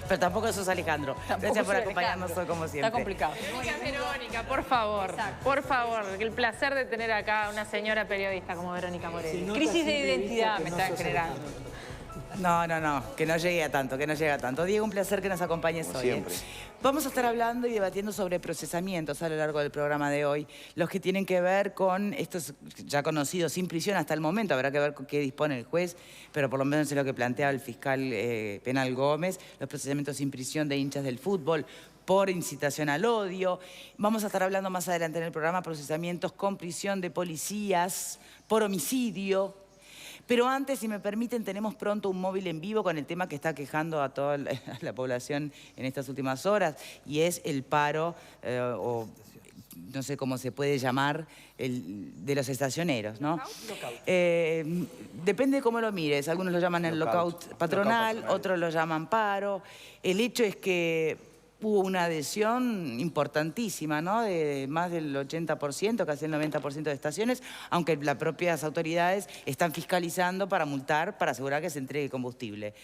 Pero tampoco sos Alejandro. Gracias por acompañarnos hoy como siempre. Está complicado. Verónica, por favor, por favor, el placer de tener acá una señora periodista como Verónica Morelli. Crisis de identidad me está generando. No, que no llegue a tanto, que no llegue a tanto. Diego, un placer que nos acompañes hoy. Siempre. Vamos a estar hablando y debatiendo sobre procesamientos a lo largo del programa de hoy, los que tienen que ver con estos ya conocidos sin prisión hasta el momento. Habrá que ver con qué dispone el juez, pero por lo menos es lo que plantea el fiscal penal Gómez, los procesamientos sin prisión de hinchas del fútbol por incitación al odio. Vamos a estar hablando más adelante en el programa procesamientos con prisión de policías por homicidio. Pero antes, si me permiten, tenemos pronto un móvil en vivo con el tema que está quejando a toda la población en estas últimas horas, y es el paro, o no sé cómo se puede llamar, de los estacioneros, ¿no? Depende de cómo lo mires. Algunos lo llaman el lockout patronal, otros lo llaman paro. El hecho es que hubo una adhesión importantísima, ¿no? De más del 80%, casi el 90% de estaciones, aunque las propias autoridades están fiscalizando para multar, para asegurar que se entregue combustible.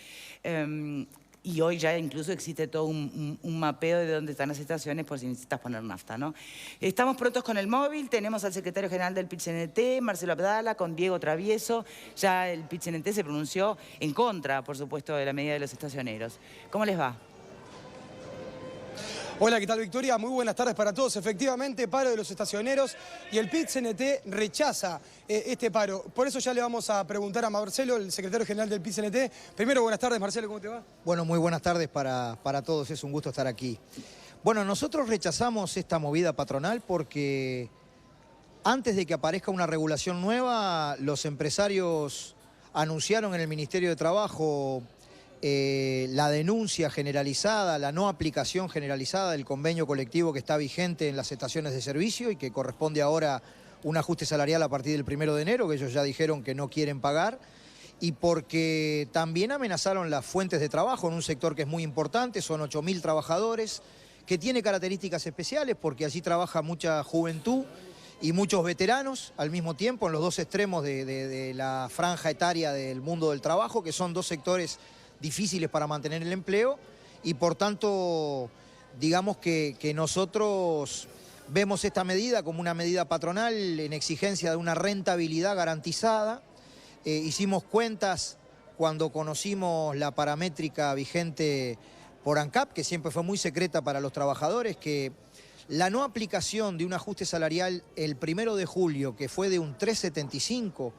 Y hoy ya incluso existe todo un mapeo de dónde están las estaciones por si necesitas poner nafta, ¿no? Estamos prontos con el móvil, tenemos al secretario general del PIT-CNT, Marcelo Abdala, con Diego Travieso. Ya el PIT-CNT se pronunció en contra, por supuesto, de la medida de los estacioneros. ¿Cómo les va? Hola, ¿qué tal, Victoria? Muy buenas tardes para todos. Efectivamente, paro de los estacioneros y el PIT-CNT rechaza este paro. Por eso ya le vamos a preguntar a Marcelo, el secretario general del PIT-CNT. Primero, buenas tardes, Marcelo, ¿cómo te va? Bueno, muy buenas tardes para todos, es un gusto estar aquí. Bueno, nosotros rechazamos esta movida patronal porque antes de que aparezca una regulación nueva, los empresarios anunciaron en el Ministerio de Trabajo la denuncia generalizada, la no aplicación generalizada del convenio colectivo que está vigente en las estaciones de servicio y que corresponde ahora un ajuste salarial a partir del 1 de enero, que ellos ya dijeron que no quieren pagar, y porque también amenazaron las fuentes de trabajo en un sector que es muy importante, son 8.000 trabajadores, que tiene características especiales porque allí trabaja mucha juventud y muchos veteranos al mismo tiempo en los dos extremos de la franja etaria del mundo del trabajo, que son dos sectores difíciles para mantener el empleo, y por tanto, digamos que nosotros vemos esta medida como una medida patronal en exigencia de una rentabilidad garantizada. Hicimos cuentas cuando conocimos la paramétrica vigente por ANCAP, que siempre fue muy secreta para los trabajadores, que la no aplicación de un ajuste salarial el 1 de julio, que fue de un 3,75,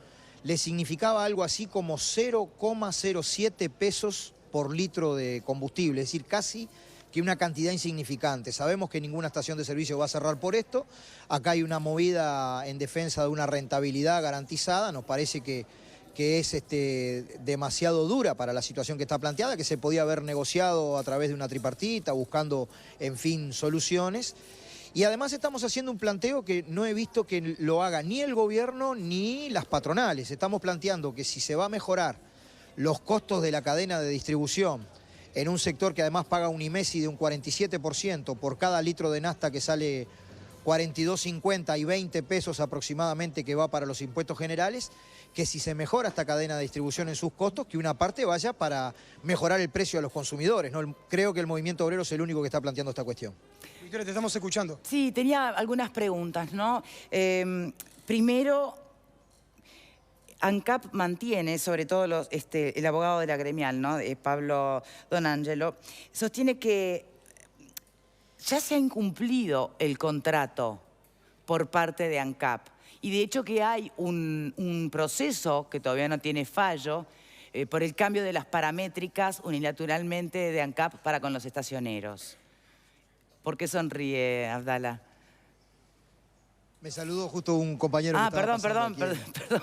le significaba algo así como 0,07 pesos por litro de combustible, es decir, casi que una cantidad insignificante. Sabemos que ninguna estación de servicio va a cerrar por esto. Acá hay una movida en defensa de una rentabilidad garantizada. Nos parece que es demasiado dura para la situación que está planteada, que se podía haber negociado a través de una tripartita, buscando, en fin, soluciones. Y además estamos haciendo un planteo que no he visto que lo haga ni el gobierno ni las patronales. Estamos planteando que si se va a mejorar los costos de la cadena de distribución en un sector que además paga un IMESI de un 47% por cada litro de nafta que sale 42,50 y 20 pesos aproximadamente que va para los impuestos generales, que si se mejora esta cadena de distribución en sus costos, que una parte vaya para mejorar el precio a los consumidores, ¿no? Creo que el movimiento obrero es el único que está planteando esta cuestión. Victoria, te estamos escuchando. Sí, tenía algunas preguntas, ¿no? Primero, ANCAP mantiene, sobre todo el abogado de la gremial, ¿no? Pablo Donangelo, sostiene que ya se ha incumplido el contrato por parte de ANCAP. Y de hecho que hay un proceso que todavía no tiene fallo por el cambio de las paramétricas unilateralmente de ANCAP para con los estacioneros. ¿Por qué sonríe, Abdala? Me saludó justo un compañero que estaba perdón.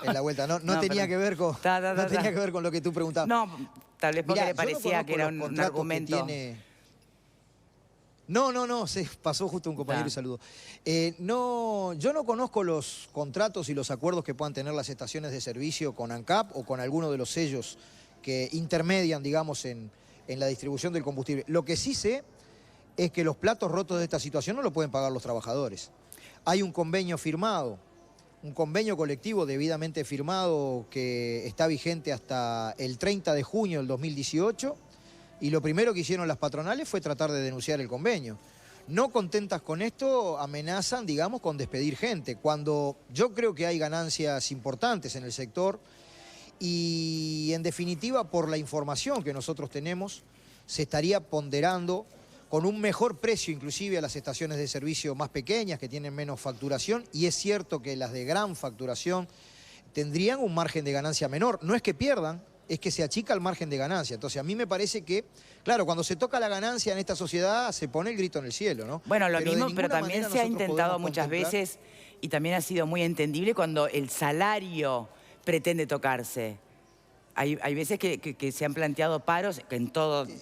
En la vuelta. No tenía que ver con tenía que ver con lo que tú preguntabas. No, tal vez porque Mirá, le parecía que era un argumento. No, se pasó justo un compañero y saludó. Yo no conozco los contratos y los acuerdos que puedan tener las estaciones de servicio con ANCAP o con alguno de los sellos que intermedian, digamos, en la distribución del combustible. Lo que sí sé es que los platos rotos de esta situación no lo pueden pagar los trabajadores. Hay un convenio firmado, un convenio colectivo debidamente firmado que está vigente hasta el 30 de junio del 2018, Y lo primero que hicieron las patronales fue tratar de denunciar el convenio. No contentas con esto, amenazan, digamos, con despedir gente, cuando yo creo que hay ganancias importantes en el sector y, en definitiva, por la información que nosotros tenemos, se estaría ponderando con un mejor precio inclusive a las estaciones de servicio más pequeñas, que tienen menos facturación, y es cierto que las de gran facturación tendrían un margen de ganancia menor. No es que pierdan, es que se achica el margen de ganancia. Entonces, a mí me parece que, claro, cuando se toca la ganancia en esta sociedad, se pone el grito en el cielo, ¿no? Bueno, lo mismo, pero también se ha nosotros intentado podemos muchas contemplar... veces, y también ha sido muy entendible cuando el salario pretende tocarse. Hay veces que se han planteado paros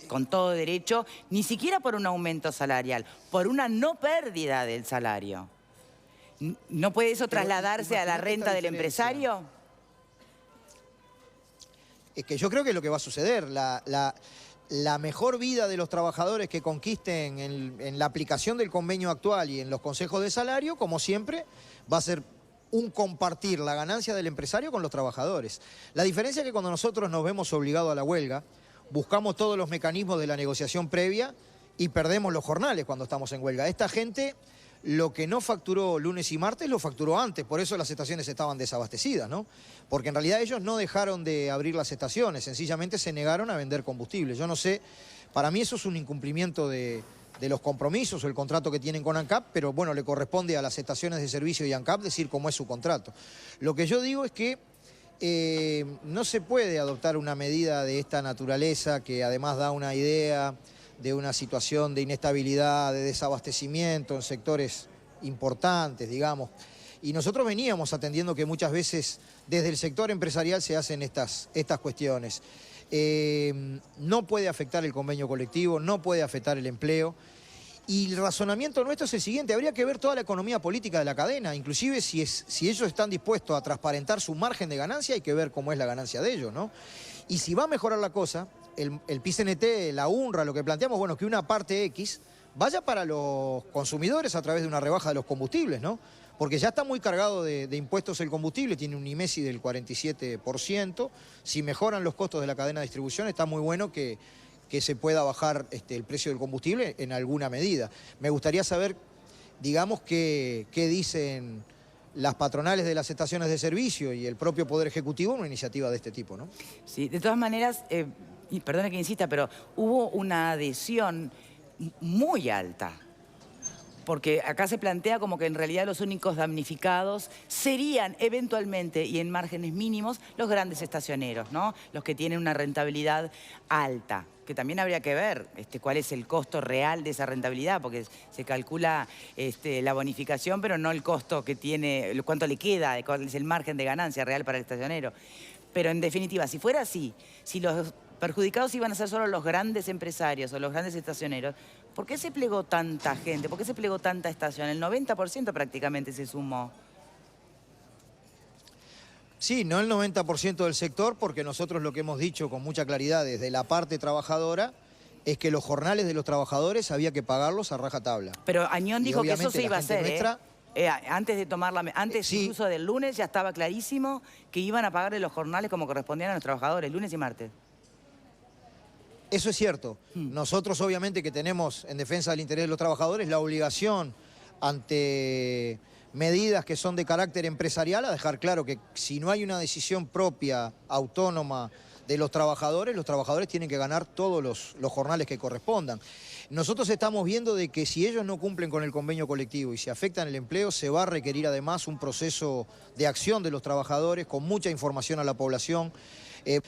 con todo derecho, ni siquiera por un aumento salarial, por una no pérdida del salario. ¿No puede eso trasladarse a la renta del empresario? Es que yo creo que es lo que va a suceder. La mejor vida de los trabajadores que conquisten en la aplicación del convenio actual y en los consejos de salario, como siempre, va a ser un compartir la ganancia del empresario con los trabajadores. La diferencia es que cuando nosotros nos vemos obligados a la huelga, buscamos todos los mecanismos de la negociación previa y perdemos los jornales cuando estamos en huelga. Esta gente, lo que no facturó lunes y martes, lo facturó antes, por eso las estaciones estaban desabastecidas, ¿no? Porque en realidad ellos no dejaron de abrir las estaciones, sencillamente se negaron a vender combustible. Yo no sé, para mí eso es un incumplimiento de los compromisos o el contrato que tienen con ANCAP, pero bueno, le corresponde a las estaciones de servicio y ANCAP decir cómo es su contrato. Lo que yo digo es que no se puede adoptar una medida de esta naturaleza que además da una idea de una situación de inestabilidad, de desabastecimiento en sectores importantes, digamos. Y nosotros veníamos atendiendo que muchas veces desde el sector empresarial se hacen estas cuestiones. No puede afectar el convenio colectivo, no puede afectar el empleo. Y el razonamiento nuestro es el siguiente: habría que ver toda la economía política de la cadena, inclusive si ellos están dispuestos a transparentar su margen de ganancia, hay que ver cómo es la ganancia de ellos, ¿no? Y si va a mejorar la cosa, el PIT-CNT, la UNRWA, lo que planteamos, bueno, que una parte X vaya para los consumidores a través de una rebaja de los combustibles, ¿no? Porque ya está muy cargado de impuestos el combustible, tiene un IMESI del 47%. Si mejoran los costos de la cadena de distribución, está muy bueno que se pueda bajar el precio del combustible en alguna medida. Me gustaría saber, digamos, qué dicen las patronales de las estaciones de servicio y el propio Poder Ejecutivo en una iniciativa de este tipo, ¿no? Sí, de todas maneras, y perdone que insista, pero hubo una adhesión muy alta. Porque acá se plantea como que en realidad los únicos damnificados serían eventualmente y en márgenes mínimos los grandes estacioneros, ¿no? Los que tienen una rentabilidad alta, que también habría que ver cuál es el costo real de esa rentabilidad, porque se calcula la bonificación, pero no el costo que tiene, cuánto le queda, cuál es el margen de ganancia real para el estacionero. Pero en definitiva, si fuera así, si los perjudicados iban a ser solo los grandes empresarios o los grandes estacioneros, ¿por qué se plegó tanta gente? ¿Por qué se plegó tanta estación? El 90% prácticamente se sumó. Sí, no el 90% del sector, porque nosotros lo que hemos dicho con mucha claridad desde la parte trabajadora es que los jornales de los trabajadores había que pagarlos a rajatabla. Pero Añón dijo que eso se iba a hacer, nuestra... antes de tomarla, antes sí. Incluso del lunes ya estaba clarísimo que iban a pagarle los jornales como correspondían a los trabajadores, lunes y martes. Eso es cierto. Nosotros obviamente que tenemos en defensa del interés de los trabajadores la obligación ante medidas que son de carácter empresarial a dejar claro que si no hay una decisión propia, autónoma de los trabajadores tienen que ganar todos los jornales que correspondan. Nosotros estamos viendo de que si ellos no cumplen con el convenio colectivo y se afectan el empleo, se va a requerir además un proceso de acción de los trabajadores con mucha información a la población.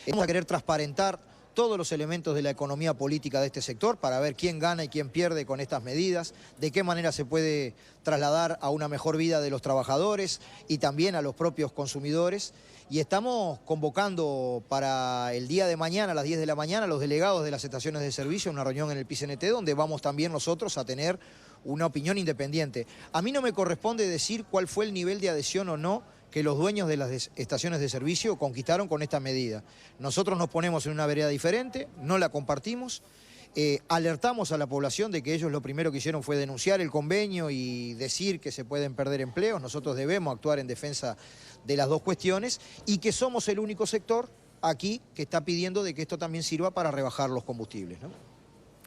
Vamos a querer transparentar todos los elementos de la economía política de este sector para ver quién gana y quién pierde con estas medidas, de qué manera se puede trasladar a una mejor vida de los trabajadores y también a los propios consumidores. Y estamos convocando para el día de mañana, a las 10 de la mañana, a los delegados de las estaciones de servicio a una reunión en el PIT-CNT donde vamos también nosotros a tener una opinión independiente. A mí no me corresponde decir cuál fue el nivel de adhesión o no que los dueños de las estaciones de servicio conquistaron con esta medida. Nosotros nos ponemos en una vereda diferente, no la compartimos, alertamos a la población de que ellos lo primero que hicieron fue denunciar el convenio y decir que se pueden perder empleos. Nosotros debemos actuar en defensa de las dos cuestiones y que somos el único sector aquí que está pidiendo de que esto también sirva para rebajar los combustibles, ¿no?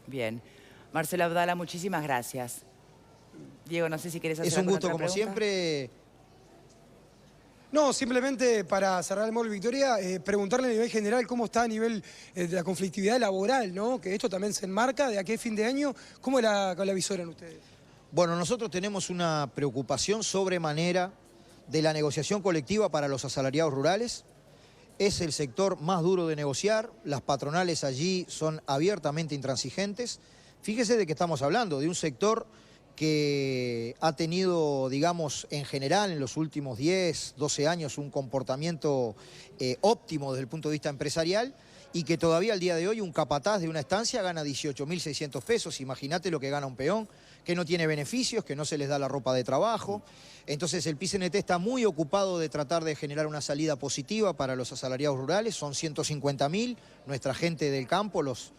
Bien. Marcelo Abdala, muchísimas gracias. Diego, no sé si querés hacer Es un gusto, alguna como otra pregunta. siempre. No, simplemente para cerrar el móvil Victoria, preguntarle a nivel general cómo está a nivel de la conflictividad laboral, ¿no? Que esto también se enmarca de aquí a fin de año. ¿Cómo la visoran ustedes? Bueno, nosotros tenemos una preocupación sobremanera de la negociación colectiva para los asalariados rurales. Es el sector más duro de negociar, las patronales allí son abiertamente intransigentes. Fíjese de qué estamos hablando, de un sector que ha tenido, digamos, en general en los últimos 10, 12 años un comportamiento óptimo desde el punto de vista empresarial y que todavía al día de hoy un capataz de una estancia gana 18.600 pesos. Imagínate lo que gana un peón, que no tiene beneficios, que no se les da la ropa de trabajo. Entonces el PIT-CNT está muy ocupado de tratar de generar una salida positiva para los asalariados rurales. Son 150.000, nuestra gente del campo, los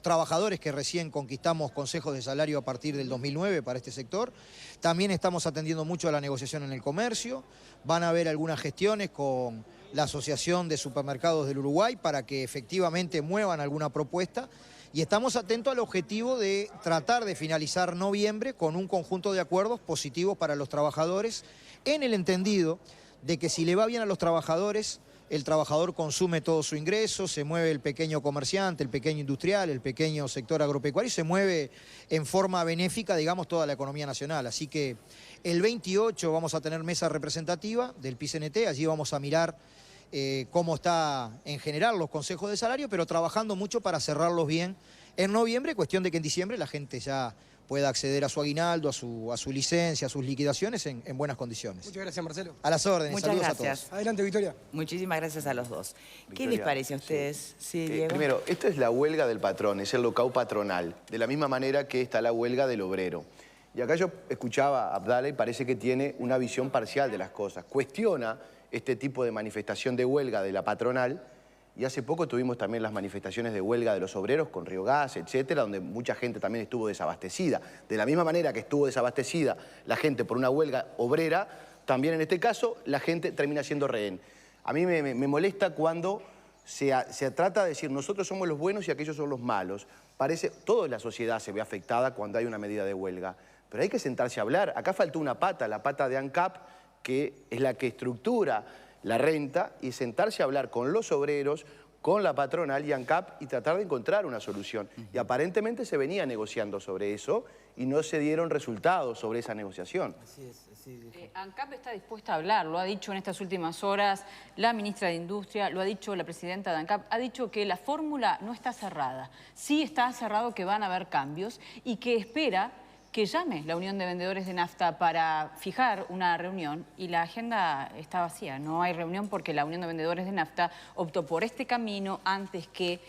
trabajadores que recién conquistamos consejos de salario a partir del 2009 para este sector. También estamos atendiendo mucho a la negociación en el comercio. Van a haber algunas gestiones con la Asociación de Supermercados del Uruguay para que efectivamente muevan alguna propuesta. Y estamos atentos al objetivo de tratar de finalizar noviembre con un conjunto de acuerdos positivos para los trabajadores, en el entendido de que si le va bien a los trabajadores, el trabajador consume todo su ingreso, se mueve el pequeño comerciante, el pequeño industrial, el pequeño sector agropecuario y se mueve en forma benéfica, digamos, toda la economía nacional. Así que el 28 vamos a tener mesa representativa del PIT-CNT, allí vamos a mirar cómo está en general los consejos de salario, pero trabajando mucho para cerrarlos bien en noviembre, cuestión de que en diciembre la gente ya pueda acceder a su aguinaldo, a su licencia, a sus liquidaciones en buenas condiciones. Muchas gracias, Marcelo. A las órdenes, Muchas saludos gracias. a todos. Adelante, Victoria. Muchísimas gracias a los dos. ¿Qué Victoria, les parece a ustedes? Sí, Diego. Primero, esta es la huelga del patrón, es el locao patronal, de la misma manera que está la huelga del obrero. Y acá yo escuchaba a Abdala y parece que tiene una visión parcial de las cosas. Cuestiona este tipo de manifestación de huelga de la patronal, y hace poco tuvimos también las manifestaciones de huelga de los obreros con Río Gas, etcétera, donde mucha gente también estuvo desabastecida. De la misma manera que estuvo desabastecida la gente por una huelga obrera, también en este caso la gente termina siendo rehén. A mí me molesta cuando se trata de decir nosotros somos los buenos y aquellos son los malos. Parece, toda la sociedad se ve afectada cuando hay una medida de huelga, pero hay que sentarse a hablar. Acá faltó una pata, la pata de ANCAP, que es la que estructura la renta, y sentarse a hablar con los obreros, con la patronal y ANCAP y tratar de encontrar una solución. Y aparentemente se venía negociando sobre eso y no se dieron resultados sobre esa negociación. ANCAP está dispuesta a hablar, lo ha dicho en estas últimas horas la ministra de Industria, lo ha dicho la presidenta de ANCAP, ha dicho que la fórmula no está cerrada. Sí está cerrado que van a haber cambios y que espera que llame la Unión de Vendedores de Nafta para fijar una reunión, y la agenda está vacía. No hay reunión porque la Unión de Vendedores de Nafta optó por este camino antes que,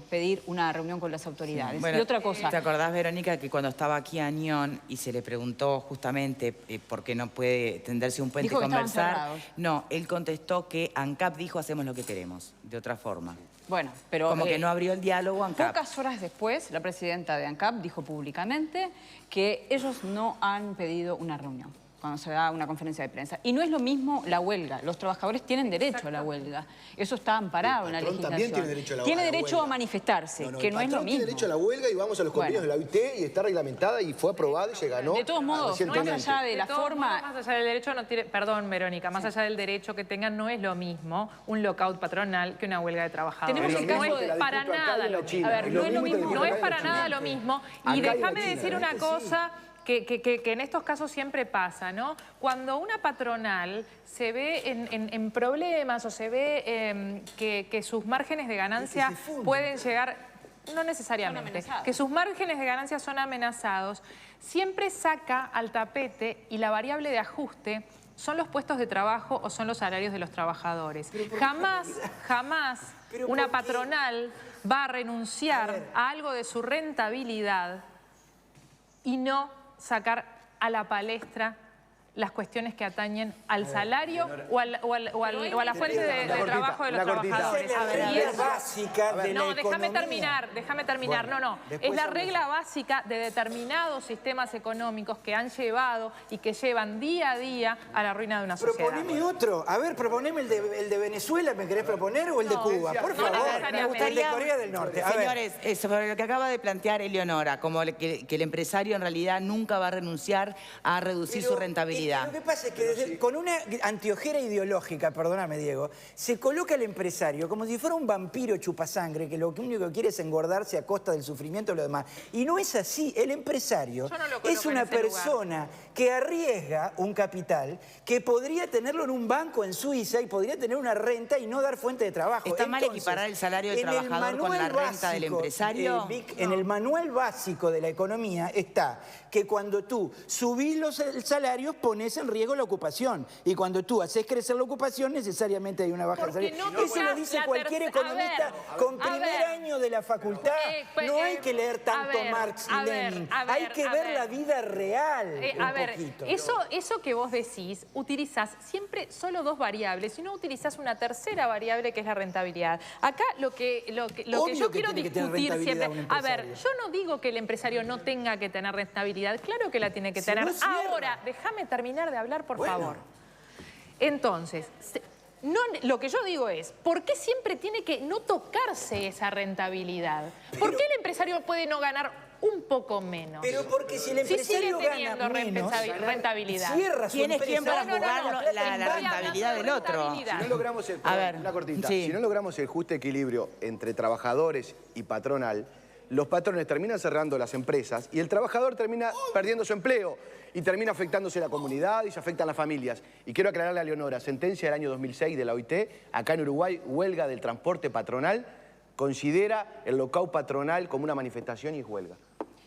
pedir una reunión con las autoridades. Bueno, y otra cosa. ¿Te acordás, Verónica, que cuando estaba aquí Añón y se le preguntó justamente por qué no puede tenderse un puente Dijo y que estaban conversar? cerrados. No, él contestó que ANCAP dijo hacemos lo que queremos, de otra forma. Bueno, pero... Como que no abrió el diálogo ANCAP. Pocas horas después, la presidenta de ANCAP dijo públicamente que ellos no han pedido una reunión cuando se da una conferencia de prensa. Y no es lo mismo la huelga. Los trabajadores tienen derecho a la huelga. Eso está amparado en la legislación. También tiene derecho a la Tiene huelga. derecho a manifestarse, que no es lo mismo. Tiene derecho a la huelga y vamos a los convenios de la OIT y está reglamentada y fue aprobada y se ganó. De todos modos, más allá de la forma... Más allá del derecho, perdón, Verónica, más allá del derecho que tengan, no es lo mismo un lockout patronal que una huelga de trabajadores. Tenemos el caso no de... es para nada lo mismo. A ver, no es lo mismo, no es para nada lo mismo. Y déjame decir una cosa... Que en estos casos siempre pasa, ¿no? Cuando una patronal se ve en problemas o se ve que sus márgenes de ganancia pueden llegar, no necesariamente, que sus márgenes de ganancia son amenazados, siempre saca al tapete, y la variable de ajuste son los puestos de trabajo o son los salarios de los trabajadores. Jamás una patronal va a renunciar a algo de su rentabilidad y no sacar a la palestra las cuestiones que atañen al salario o a la fuente de trabajo de los trabajadores. No, déjame terminar. No. Es la regla básica de determinados sistemas económicos que han llevado y que llevan día a día a la ruina de una sociedad. Proponeme otro. A ver, proponeme el de Venezuela, ¿me querés proponer? ¿O el de Cuba? Por favor. Me gusta el de Corea del Norte. Señores, sobre lo que acaba de plantear Eleonora, como que el empresario en realidad nunca va a renunciar a reducir su rentabilidad. Lo que pasa es que con una anteojera ideológica, perdóname Diego, se coloca el empresario como si fuera un vampiro chupasangre que lo único que quiere es engordarse a costa del sufrimiento de los demás. Y no es así. El empresario es una persona que arriesga un capital que podría tenerlo en un banco en Suiza y podría tener una renta y no dar fuente de trabajo. ¿Está mal equiparar el salario del trabajador con la renta del empresario? En el manual básico de la economía está que cuando tú subís los salarios pones en riesgo la ocupación. Y cuando tú haces crecer la ocupación, necesariamente hay una baja de salario. Eso lo dice cualquier economista con primer año de la facultad. No hay que leer tanto Marx y Lenin. Hay que ver la vida real. Eso que vos decís, utilizás siempre solo dos variables y no utilizás una tercera variable que es la rentabilidad. Acá lo que yo quiero discutir siempre... A ver, yo no digo que el empresario no tenga que tener rentabilidad. Claro que la tiene que tener. Ahora, déjame terminar de hablar, por favor. Entonces, lo que yo digo es, ¿por qué siempre tiene que no tocarse esa rentabilidad? ¿Por qué el empresario puede no ganar un poco menos? Pero porque si el empresario gana menos, rentabilidad, ¿Quién es quién para jugar la rentabilidad del otro? Si no logramos si no logramos el justo equilibrio entre trabajadores y patronal, los patrones terminan cerrando las empresas y el trabajador termina perdiendo su empleo y termina afectándose la comunidad y se afectan las familias. Y quiero aclararle a Leonora, sentencia del año 2006 de la OIT, acá en Uruguay, huelga del transporte patronal, considera el lockout patronal como una manifestación y es huelga.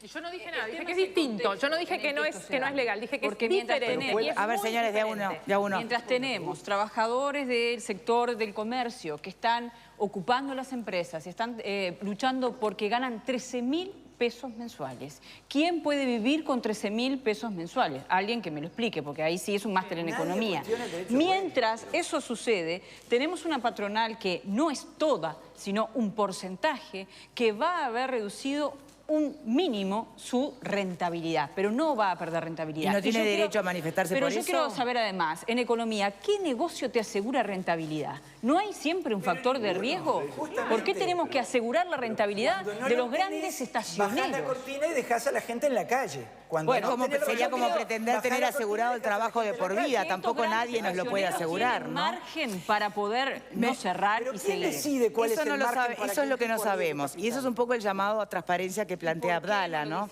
Yo no dije nada, dije que es distinto. Yo no dije que no es legal, dije que es diferente. A ver, señores, de a uno. Mientras tenemos trabajadores del sector del comercio que están ocupando las empresas y están luchando porque ganan 13.000 pesos mensuales. ¿Quién puede vivir con 13.000 pesos mensuales? Alguien que me lo explique, porque ahí sí es un máster en economía. Mientras eso sucede, tenemos una patronal que no es toda, sino un porcentaje que va a haber reducido un mínimo su rentabilidad, pero no va a perder rentabilidad. ¿Y no tiene derecho a manifestarse por eso? Pero yo quiero saber además, en economía, ¿qué negocio te asegura rentabilidad? ¿No hay siempre un factor de riesgo? ¿Por qué tenemos que asegurar la rentabilidad de los grandes estacioneros? Bajás la cortina y dejás a la gente en la calle. Bueno, sería como pretender tener asegurado el trabajo de por vida. Tampoco nadie nos lo puede asegurar, ¿no? Margen para poder no cerrar y seguir. Decide cuál es el margen? Eso es lo que no sabemos. Y eso es un poco el llamado a transparencia que plantea Abdala, ¿no?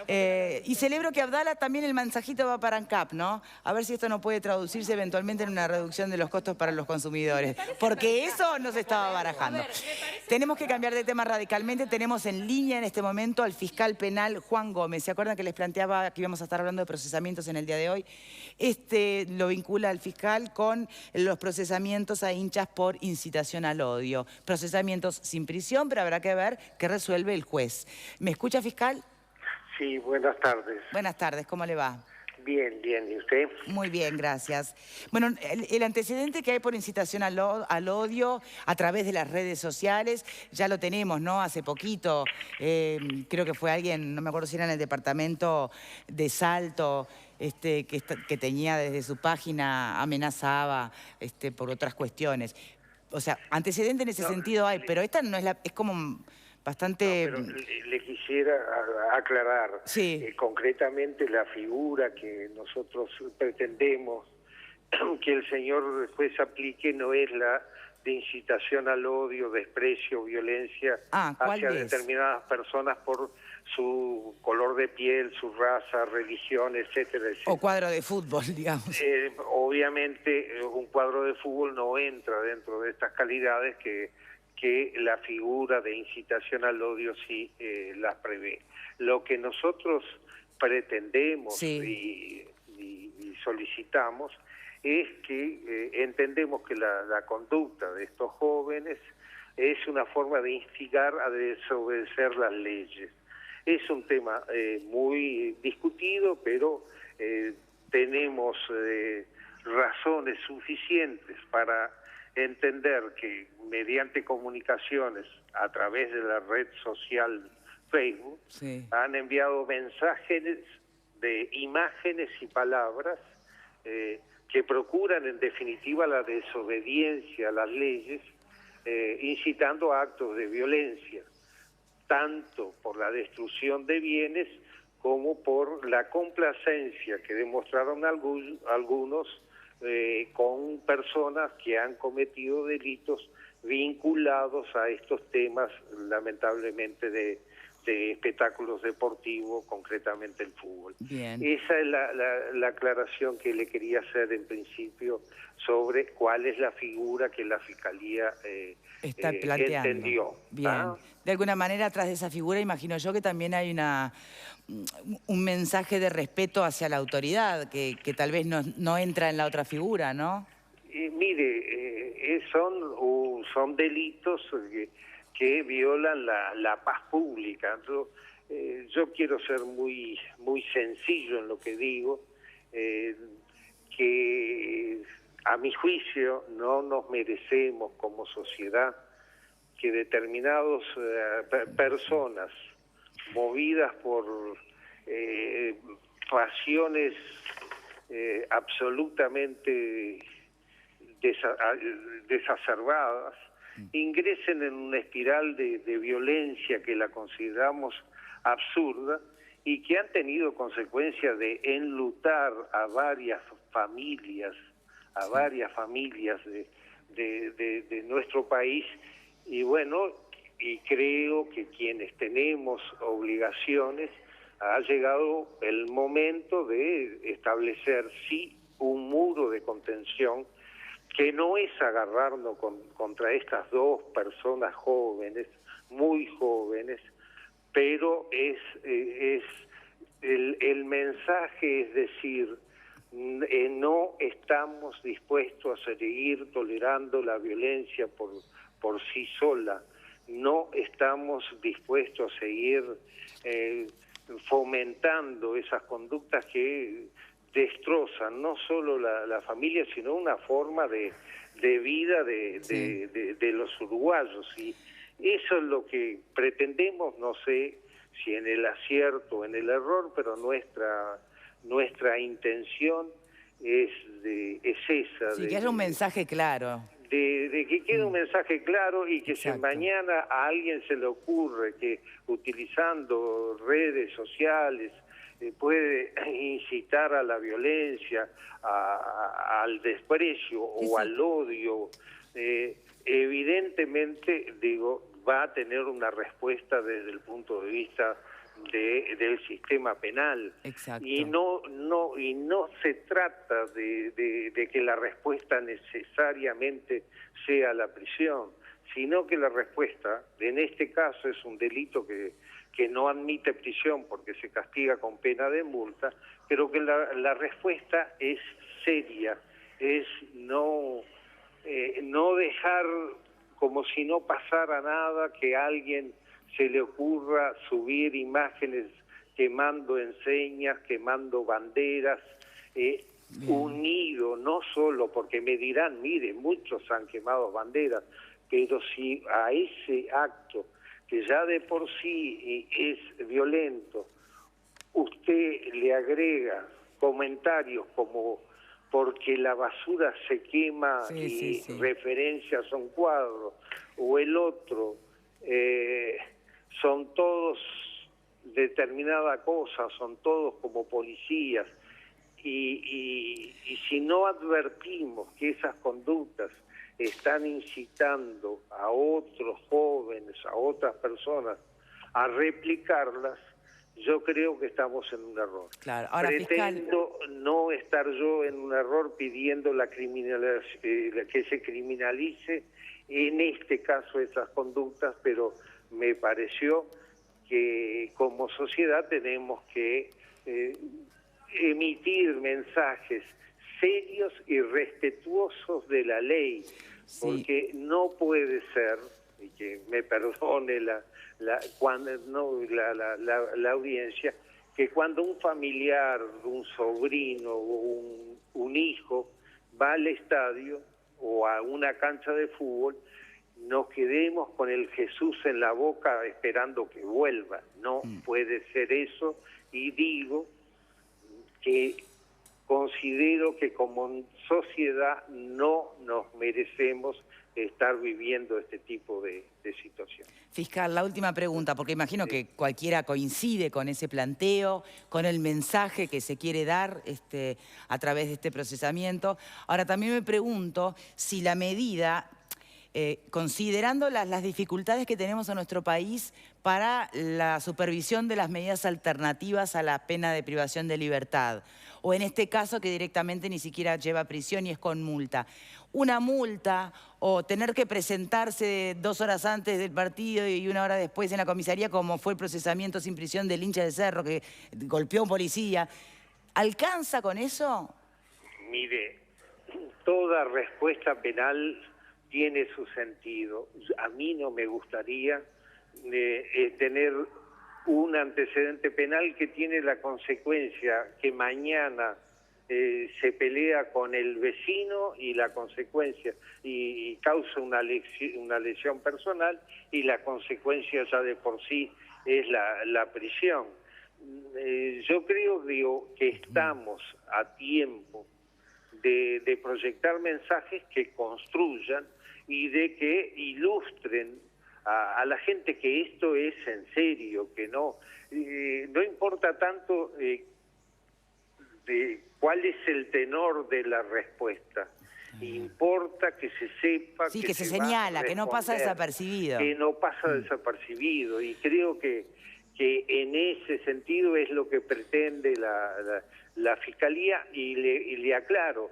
Y celebro que Abdala también el mensajito va para ANCAP, ¿no? A ver si esto no puede traducirse eventualmente en una reducción de los costos para los consumidores. Porque eso no se estaba barajando. Tenemos que cambiar de tema radicalmente. Tenemos en línea en este momento al fiscal penal Juan Gómez. ¿Se acuerdan que les planteaba que íbamos a estar hablando de procesamientos en el día de hoy? Lo vincula al fiscal con los procesamientos a hinchas por incitación al odio. Procesamientos sin prisión, pero habrá que ver qué resuelve el juez. ¿Me escucha, fiscal? Sí, buenas tardes. Buenas tardes, ¿cómo le va? Bien, bien. ¿Y usted? Muy bien, gracias. Bueno, el antecedente que hay por incitación al odio a través de las redes sociales, ya lo tenemos, ¿no? Hace poquito, creo que fue alguien, no me acuerdo si era en el departamento de Salto, que tenía desde su página, amenazaba por otras cuestiones. O sea, antecedente en ese sentido hay, pero esta no es es como bastante... No, pero le quisiera aclarar concretamente la figura que nosotros pretendemos que el señor juez aplique no es la de incitación al odio, desprecio, violencia hacia determinadas personas por su color de piel, su raza, religión, etcétera, etcétera. O cuadro de fútbol, digamos. Obviamente un cuadro de fútbol no entra dentro de estas calidades que la figura de incitación al odio sí las prevé. Lo que nosotros pretendemos y solicitamos es que entendemos que la conducta de estos jóvenes es una forma de instigar a desobedecer las leyes. Es un tema muy discutido, pero tenemos razones suficientes para entender que mediante comunicaciones a través de la red social Facebook han enviado mensajes de imágenes y palabras que procuran en definitiva la desobediencia a las leyes, incitando a actos de violencia, tanto por la destrucción de bienes como por la complacencia que demostraron algunos con personas que han cometido delitos vinculados a estos temas, lamentablemente, de espectáculos deportivos, concretamente el fútbol. Bien. Esa es la aclaración que le quería hacer en principio sobre cuál es la figura que la Fiscalía está planteando. Entendió. Bien. De alguna manera, atrás de esa figura, imagino yo que también hay un mensaje de respeto hacia la autoridad, que tal vez no entra en la otra figura, ¿no? Mire, son delitos que violan la paz pública. Yo quiero ser muy sencillo en lo que digo, que a mi juicio no nos merecemos como sociedad que determinadas personas movidas por pasiones absolutamente desacerbadas, ingresen en una espiral de violencia que la consideramos absurda y que han tenido consecuencias de enlutar a varias familias de nuestro país. Y bueno, y creo que quienes tenemos obligaciones, ha llegado el momento de establecer sí un muro de contención, que no es agarrarnos contra estas dos personas jóvenes, muy jóvenes, pero es el mensaje, es decir, no estamos dispuestos a seguir tolerando la violencia por sí sola, no estamos dispuestos a seguir fomentando esas conductas que destrozan no solo la familia, sino una forma de vida de los uruguayos. Y eso es lo que pretendemos, no sé si en el acierto o en el error, pero nuestra intención es esa. Sí, que haya un mensaje claro. De que quede un mensaje claro y que si mañana a alguien se le ocurre que utilizando redes sociales puede incitar a la violencia, al desprecio o al odio, evidentemente, digo, va a tener una respuesta desde el punto de vista del sistema penal. Exacto. Y no se trata de que la respuesta necesariamente sea la prisión, sino que la respuesta, en este caso, es un delito que no admite prisión porque se castiga con pena de multa, pero que la respuesta es seria, es no dejar como si no pasara nada, que a alguien se le ocurra subir imágenes quemando enseñas, quemando banderas, unido, no solo porque me dirán, mire, muchos han quemado banderas, pero si a ese acto, que ya de por sí es violento, usted le agrega comentarios como porque la basura se quema referencias a un cuadro, o el otro, son todos determinada cosa, son todos como policías, y si no advertimos que esas conductas están incitando a otros jóvenes, a otras personas a replicarlas, yo creo que estamos en un error. Claro. Ahora, pretendo no estar yo en un error pidiendo que se criminalice en este caso esas conductas, pero me pareció que como sociedad tenemos que emitir mensajes serios y respetuosos de la ley, porque no puede ser, y que me perdone la audiencia, que cuando un familiar, un sobrino o un hijo va al estadio o a una cancha de fútbol, nos quedemos con el Jesús en la boca esperando que vuelva. No puede ser eso, y digo que considero que como sociedad no nos merecemos estar viviendo este tipo de situación. Fiscal, la última pregunta, porque imagino que cualquiera coincide con ese planteo, con el mensaje que se quiere dar a través de este procesamiento. Ahora, también me pregunto si la medida, considerando las dificultades que tenemos en nuestro país para la supervisión de las medidas alternativas a la pena de privación de libertad, o en este caso que directamente ni siquiera lleva prisión y es con multa. Una multa o tener que presentarse 2 horas antes del partido y 1 hora después en la comisaría, como fue el procesamiento sin prisión del hincha de Cerro que golpeó a un policía, ¿alcanza con eso? Mire, toda respuesta penal tiene su sentido. A mí no me gustaría tener un antecedente penal que tiene la consecuencia que mañana se pelea con el vecino y la consecuencia y causa una lesión personal, y la consecuencia ya de por sí es la prisión. Yo creo que estamos a tiempo de proyectar mensajes que construyan y de que ilustren a la gente que esto es en serio, que no importa tanto de cuál es el tenor de la respuesta. Importa que se sepa, que se señala, que no pasa desapercibido. Que no pasa desapercibido, y creo que en ese sentido es lo que pretende la Fiscalía, y le aclaro,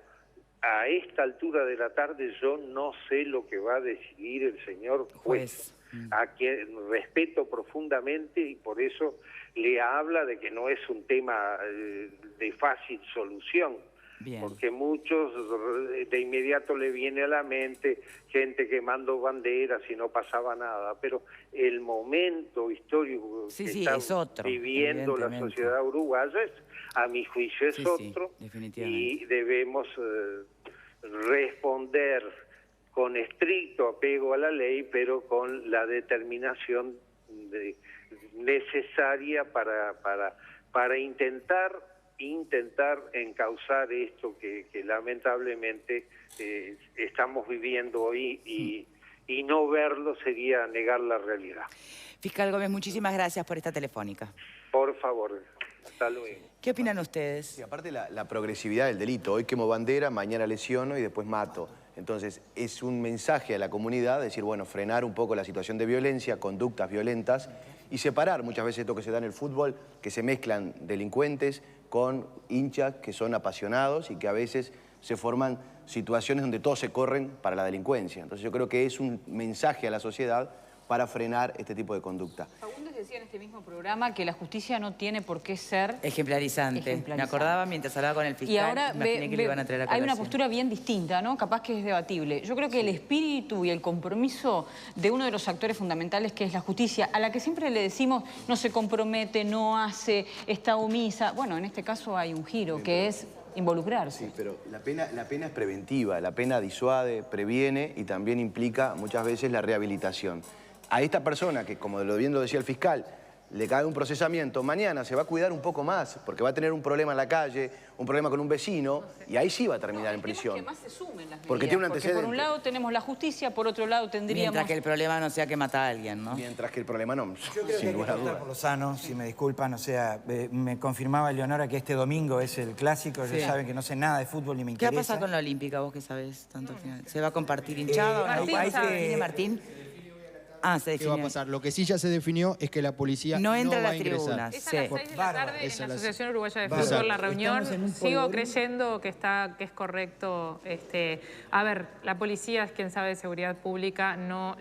a esta altura de la tarde yo no sé lo que va a decidir el señor juez, a quien respeto profundamente, y por eso le habla de que no es un tema de fácil solución. Bien. Porque muchos de inmediato le viene a la mente gente quemando banderas y no pasaba nada, pero el momento histórico que está viviendo la sociedad uruguaya a mi juicio es otro, y debemos responder con estricto apego a la ley, pero con la determinación necesaria para intentar encauzar esto que lamentablemente estamos viviendo hoy, y no verlo sería negar la realidad. Fiscal Gómez, muchísimas gracias por esta telefónica. Por favor, hasta luego. ¿Qué opinan ustedes? Sí, aparte la progresividad del delito. Hoy quemo bandera, mañana lesiono y después mato. Entonces es un mensaje a la comunidad, decir, bueno, frenar un poco la situación de violencia, conductas violentas, y separar muchas veces esto que se da en el fútbol, que se mezclan delincuentes con hinchas que son apasionados y que a veces se forman situaciones donde todos se corren para la delincuencia. Entonces yo creo que es un mensaje a la sociedad para frenar este tipo de conducta. Fagundes decía en este mismo programa que la justicia no tiene por qué ser ejemplarizante. Me acordaba mientras hablaba con el fiscal, y ahora imaginé que le iban a traer a hay colación. una postura bien distinta, ¿no? Capaz que es debatible. Yo creo que el espíritu y el compromiso de uno de los actores fundamentales, que es la justicia, a la que siempre le decimos no se compromete, no hace, está omisa. Bueno, en este caso hay un giro, que es involucrarse. Sí, pero la pena es preventiva, la pena disuade, previene y también implica muchas veces la rehabilitación. A esta persona que, como bien lo decía el fiscal, le cae un procesamiento, mañana se va a cuidar un poco más, porque va a tener un problema en la calle, un problema con un vecino, y ahí sí va a terminar en prisión. Que más se sumen las medidas, porque tiene un antecedente. Por un lado tenemos la justicia, por otro lado tendríamos... Mientras que el problema no sea que mata a alguien, ¿no? Mientras que el problema no, yo creo sin lugar a dudas. Por lo sano, si me disculpan, o sea, me confirmaba Leonora que este domingo es el clásico, ya saben que no sé nada de fútbol ni me interesa. ¿Qué va a pasar con la Olímpica, vos que sabés tanto al final? ¿Se va a compartir hinchado? ¿Define Martín? Se definió. ¿Qué va a pasar? Lo que sí ya se definió es que la policía no entra a las tribunas. Es a las 6 de la tarde en la Asociación Uruguaya de Fútbol, la reunión. Sigo creyendo que es correcto. A ver, la policía es quien sabe de seguridad pública, no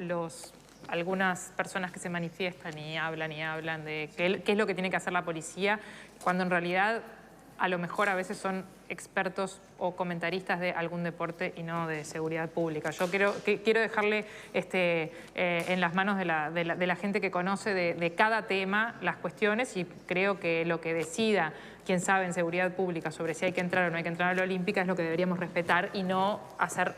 algunas personas que se manifiestan y hablan de qué es lo que tiene que hacer la policía, cuando en realidad a lo mejor a veces son expertos o comentaristas de algún deporte y no de seguridad pública. Yo quiero dejarle en las manos de la gente que conoce de cada tema las cuestiones, y creo que lo que decida quien sabe en seguridad pública sobre si hay que entrar o no hay que entrar a la Olímpica es lo que deberíamos respetar y no hacer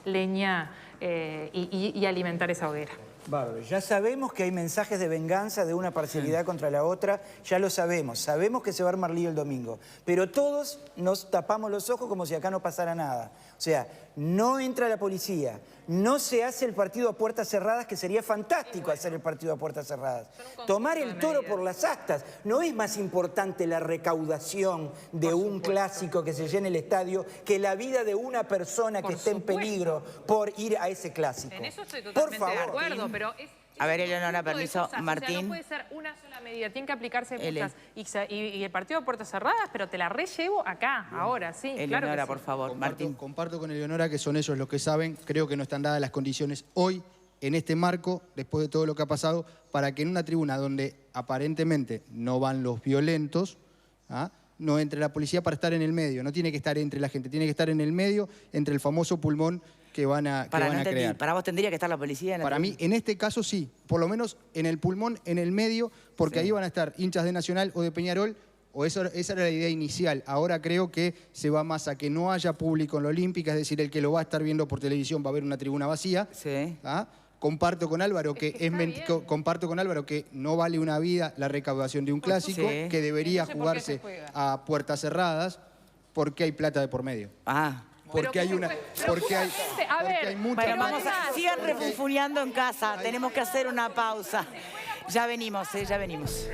leña y alimentar esa hoguera. Bárbaro. Ya sabemos que hay mensajes de venganza de una parcialidad contra la otra, ya lo sabemos. Sabemos que se va a armar lío el domingo, pero todos nos tapamos los ojos como si acá no pasara nada. O sea, no entra la policía, no se hace el partido a puertas cerradas, que sería fantástico hacer el partido a puertas cerradas. Tomar el toro por las astas. No es más importante la recaudación de un clásico que se llene el estadio que la vida de una persona que esté en peligro por ir a ese clásico. En eso estoy totalmente de acuerdo, pero a ver, Eleonora, permiso, Martín. O sea, no puede ser una sola medida, tienen que aplicarse muchas. Y el partido a puertas cerradas, pero te la rellevo acá, ahora, sí. Eleonora, claro que sí. por favor, Martín. Comparto con Eleonora que son ellos los que saben. Creo que no están dadas las condiciones hoy, en este marco, después de todo lo que ha pasado, para que en una tribuna donde aparentemente no van los violentos, no entre la policía para estar en el medio. No tiene que estar entre la gente, tiene que estar en el medio, entre el famoso pulmón que van a crear. ¿Para vos tendría que estar la policía? Para mí, en este caso sí, por lo menos en el pulmón, en el medio, porque ahí van a estar hinchas de Nacional o de Peñarol, o esa era la idea inicial. Ahora creo que se va más a que no haya público en la Olímpica, es decir, el que lo va a estar viendo por televisión va a ver una tribuna vacía. Sí. Comparto con Álvaro que no vale una vida la recaudación de un clásico, que debería jugarse a puertas cerradas, porque hay plata de por medio. Porque hay mucha... Bueno, sigan refunfuñando en casa. Tenemos que hacer una pausa. Ya venimos, ya venimos.